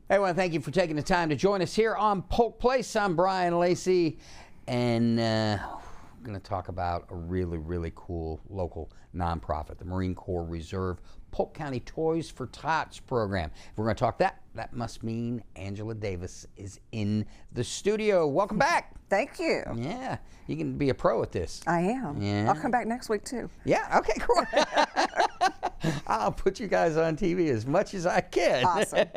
Hey, I want to thank you for taking the time to join us here on Polk Place. I'm Brian Lacey, and we're going to talk about a really cool local nonprofit, the Marine Corps Reserve Polk County Toys for Tots program. If we're going to talk that must mean Angela Davis is in the studio. Welcome back. Thank you. Yeah, you can be a pro at this. I am. Yeah. I'll come back next week too. Yeah, okay, cool. I'll put you guys on TV as much as I can. Awesome.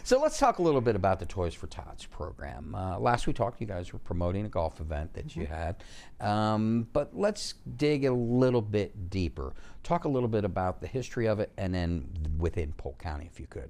So let's talk a little bit about the Toys for Tots program. Last we talked, you guys were promoting a golf event that you had. But let's dig a little bit deeper. Talk a little bit about the history of it and then within Polk County, if you could.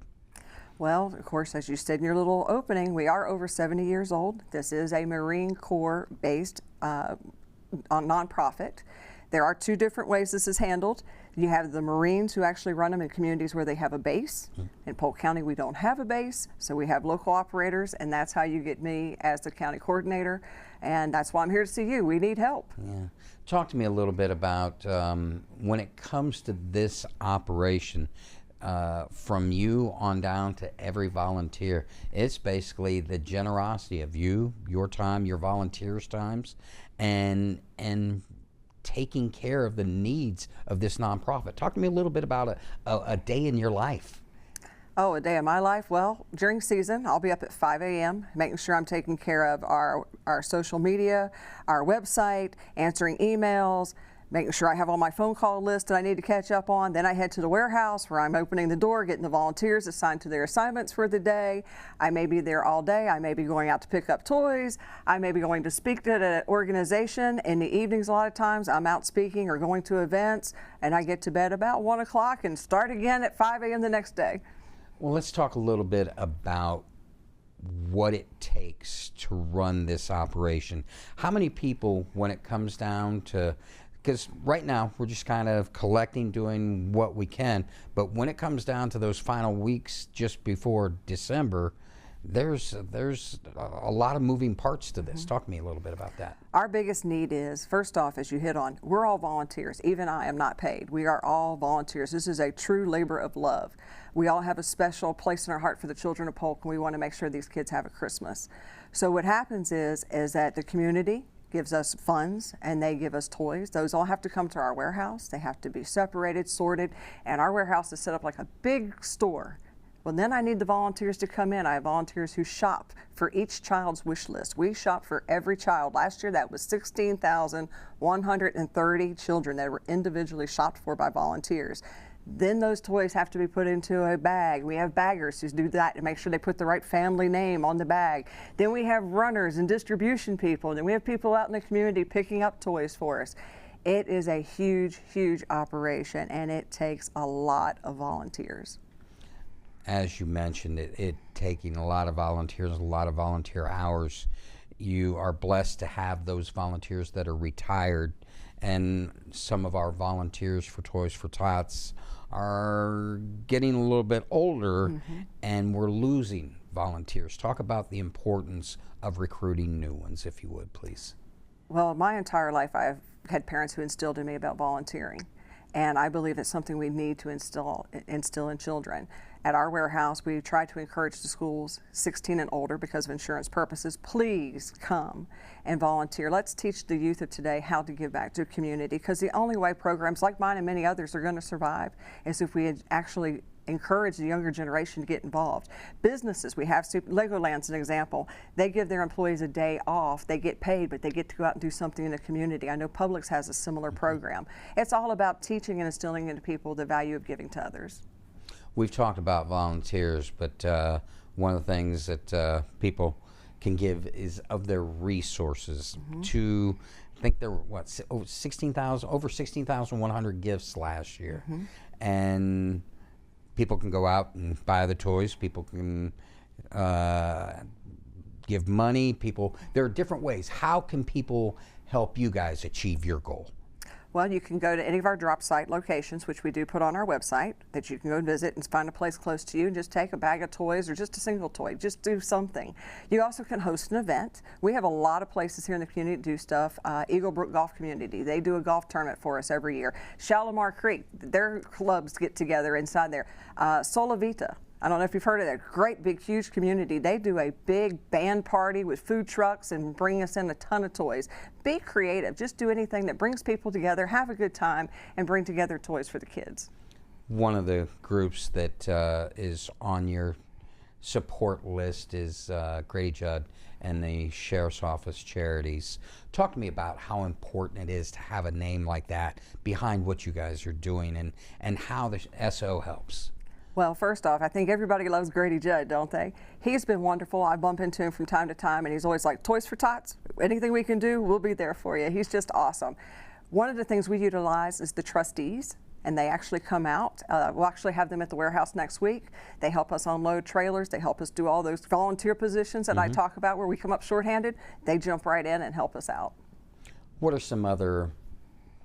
Well, of course, as you said in your little opening, we are over 70 years old. This is a Marine Corps based nonprofit. There are two different ways this is handled. You have the Marines who actually run them in communities where they have a base. In Polk County, we don't have a base, so we have local operators, and that's how you get me as the county coordinator, and that's why I'm here to see you. We need help. Yeah. Talk to me a little bit about when it comes to this operation, from you on down to every volunteer. It's basically the generosity of you, your time, your volunteers' times, and taking care of the needs of this nonprofit. Talk to me a little bit about a day in your life. Oh, a day in my life? Well, during season, I'll be up at 5 a.m. making sure I'm taking care of our social media, our website, answering emails, making sure I have all my phone call list that I need to catch up on. Then I head to the warehouse where I'm opening the door, getting the volunteers assigned to their assignments for the day. I may be there all day. I may be going out to pick up toys. I may be going to speak at an organization. In the evenings, a lot of times, I'm out speaking or going to events, and I get to bed about 1 o'clock and start again at 5 a.m. the next day. Well, let's talk a little bit about what it takes to run this operation. How many people, when it comes down to, because right now we're just kind of collecting, doing what we can, but when it comes down to those final weeks just before December, there's a lot of moving parts to this. Talk to me a little bit about that. Our biggest need is, first off, as you hit on, we're all volunteers. Even I am not paid. We are all volunteers. This is a true labor of love. We all have a special place in our heart for the children of Polk, and we want to make sure these kids have a Christmas. So what happens is that the community gives us funds and they give us toys. Those all have to come to our warehouse. They have to be separated, sorted, and our warehouse is set up like a big store. Well, then I need the volunteers to come in. I have volunteers who shop for each child's wish list. We shop for every child. Last year, that was 16,130 children that were individually shopped for by volunteers. Then those toys have to be put into a bag. We have baggers who do that to make sure they put the right family name on the bag. Then we have runners and distribution people. And then we have people out in the community picking up toys for us. It is a huge operation, and it takes a lot of volunteers. As you mentioned, it taking a lot of volunteers, a lot of volunteer hours. You are blessed to have those volunteers that are retired, and some of our volunteers for Toys for Tots are getting a little bit older, and we're losing volunteers. Talk about the importance of recruiting new ones, if you would, please. Well, my entire life I've had parents who instilled in me about volunteering. And I believe it's something we need to instill in children. At our warehouse, we try to encourage the schools 16 and older, because of insurance purposes, please come and volunteer. Let's teach the youth of today how to give back to the community, because the only way programs like mine and many others are going to survive is if we actually encourage the younger generation to get involved. Businesses, we have Legoland's an example. They give their employees a day off. They get paid, but they get to go out and do something in the community. I know Publix has a similar program. It's all about teaching and instilling into people the value of giving to others. We've talked about volunteers, but one of the things that people can give is of their resources. To, I think there were what, over 16,100 gifts last year, and people can go out and buy the toys. People can give money. There are different ways. How can people help you guys achieve your goal? Well, you can go to any of our drop site locations, which we do put on our website, that you can go visit and find a place close to you and just take a bag of toys or just a single toy. Just do something. You also can host an event. We have a lot of places here in the community that do stuff. Eagle Brook Golf Community, they do a golf tournament for us every year. Shalimar Creek, their clubs get together inside there. Sola Vita, I don't know if you've heard of that great big huge community. They do a big band party with food trucks and bring us in a ton of toys. Be creative. Just do anything that brings people together, have a good time, and bring together toys for the kids. One of the groups that is on your support list is Grady Judd and the Sheriff's Office Charities. Talk to me about how important it is to have a name like that behind what you guys are doing, and how the SO helps. Well, first off, I think everybody loves Grady Judd, don't they? He's been wonderful. I bump into him from time to time, and he's always like, Toys for Tots, anything we can do, we'll be there for you. He's just awesome. One of the things we utilize is the trustees, and they actually come out. We'll actually have them at the warehouse next week. They help us unload trailers. They help us do all those volunteer positions that I talk about where we come up shorthanded. They jump right in and help us out. What are some other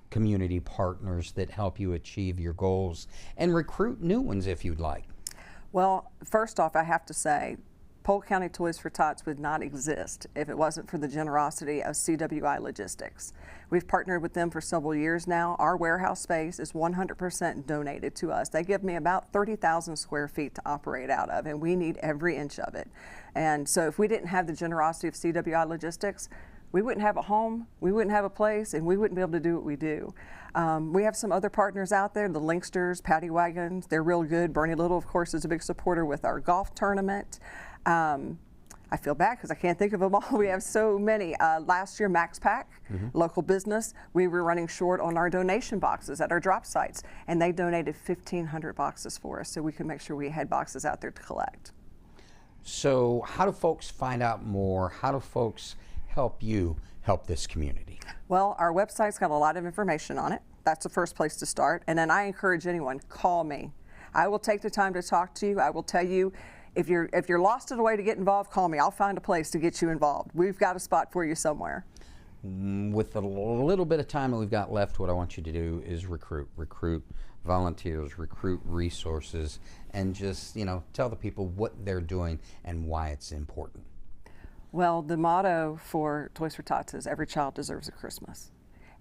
community partners that help you achieve your goals and recruit new ones if you'd like? Well, first off, I have to say, Polk County Toys for Tots would not exist if it wasn't for the generosity of CWI Logistics. We've partnered with them for several years now. Our warehouse space is 100% donated to us. They give me about 30,000 square feet to operate out of, and we need every inch of it. And so if we didn't have the generosity of CWI Logistics, we wouldn't have a home, we wouldn't have a place, and we wouldn't be able to do what we do. We have some other partners out there, the Linksters, Paddy Wagons, they're real good. Bernie Little, of course, is a big supporter with our golf tournament. I feel bad because I can't think of them all. We have so many. Last year, Max Pack, local business, we were running short on our donation boxes at our drop sites, and they donated 1,500 boxes for us so we could make sure we had boxes out there to collect. So how do folks find out more? How do folks help you help this community? Well, our website's got a lot of information on it. That's the first place to start. And then I encourage anyone, call me. I will take the time to talk to you. I will tell you, if you're lost in a way to get involved, call me. I'll find a place to get you involved. We've got a spot for you somewhere. With the little bit of time that we've got left, what I want you to do is recruit volunteers, recruit resources, and just, tell the people what they're doing and why it's important. Well, the motto for Toys for Tots is every child deserves a Christmas.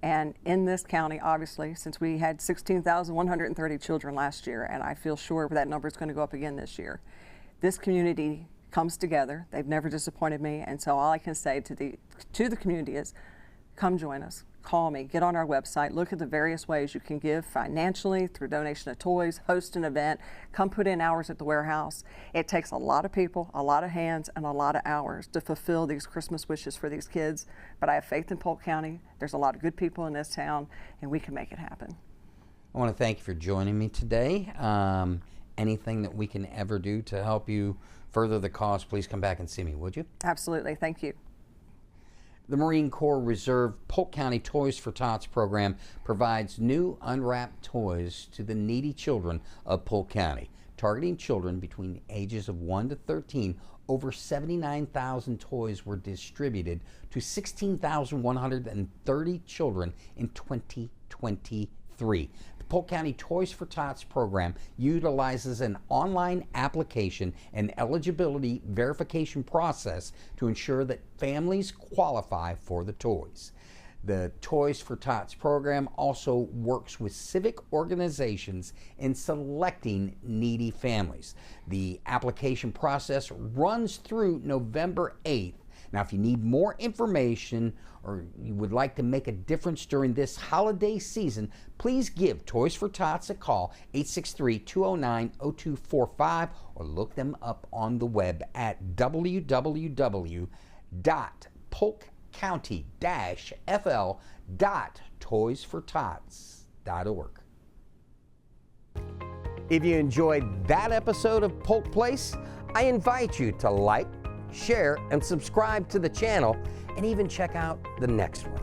And in this county, obviously, since we had 16,130 children last year, and I feel sure that number is going to go up again this year, this community comes together. They've never disappointed me, and so all I can say to the community is, come join us. Call me, get on our website, look at the various ways you can give financially through donation of toys, host an event, come put in hours at the warehouse. It takes a lot of people, a lot of hands, and a lot of hours to fulfill these Christmas wishes for these kids, but I have faith in Polk County. There's a lot of good people in this town, and we can make it happen. I want to thank you for joining me today. Anything that we can ever do to help you further the cause, please come back and see me, would you? Absolutely, thank you. The Marine Corps Reserve Polk County Toys for Tots program provides new unwrapped toys to the needy children of Polk County. Targeting children between the ages of 1 to 13, over 79,000 toys were distributed to 16,130 children in 2023. The Polk County Toys for Tots program utilizes an online application and eligibility verification process to ensure that families qualify for the toys. The Toys for Tots program also works with civic organizations in selecting needy families. The application process runs through November 8th. Now, if you need more information or you would like to make a difference during this holiday season, please give Toys for Tots a call, 863-209-0245, or look them up on the web at www.polk-county-fl.toysfortots.org. If you enjoyed that episode of Polk Place, I invite you to like, share, and subscribe to the channel, and even check out the next one.